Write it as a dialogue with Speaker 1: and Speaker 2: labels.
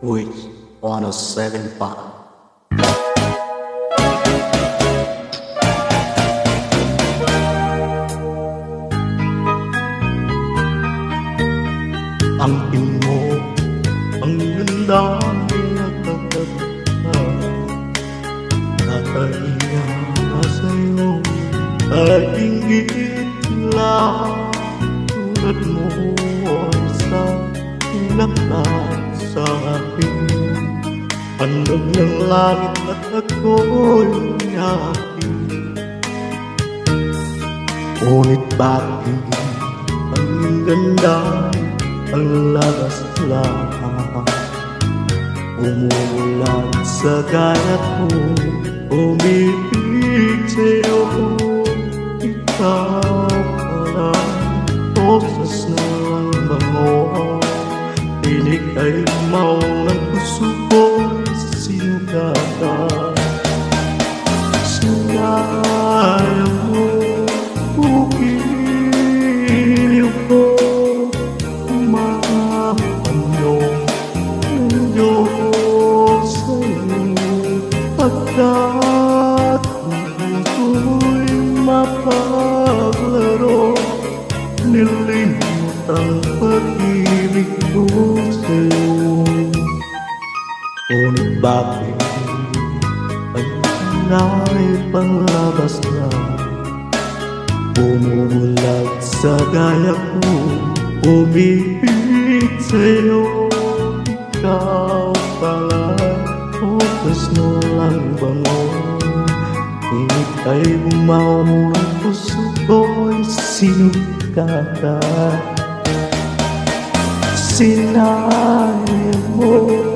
Speaker 1: Which 107.5. Ang mo, ang ganda niya nakaiya sa'yo ay ingit lang tulad mo ay sa ilakad sa akin. Handog ng langit at ako'y yakin. Ngunit bakit ang ganda ang lakas lang umuulan sa kaya ko, umibig sa'yo. Ikaw pala, boses na lang bango, tinig ay maulang puso ko'y sinugatan. Sinaya mo, pupiliw ko, mapanong ng Diyos sa'yo, pagkat ko'y mapaglaro, nilimot ang pag-ibig ko sa'yo. Ngunit bakit ang tunay panglabas na bumubulag sa gaya ko, umibig sa'yo. Ikaw pala, focus no lang bango, init ay bumaurang puso ko'y sinugatan. Sinaya mo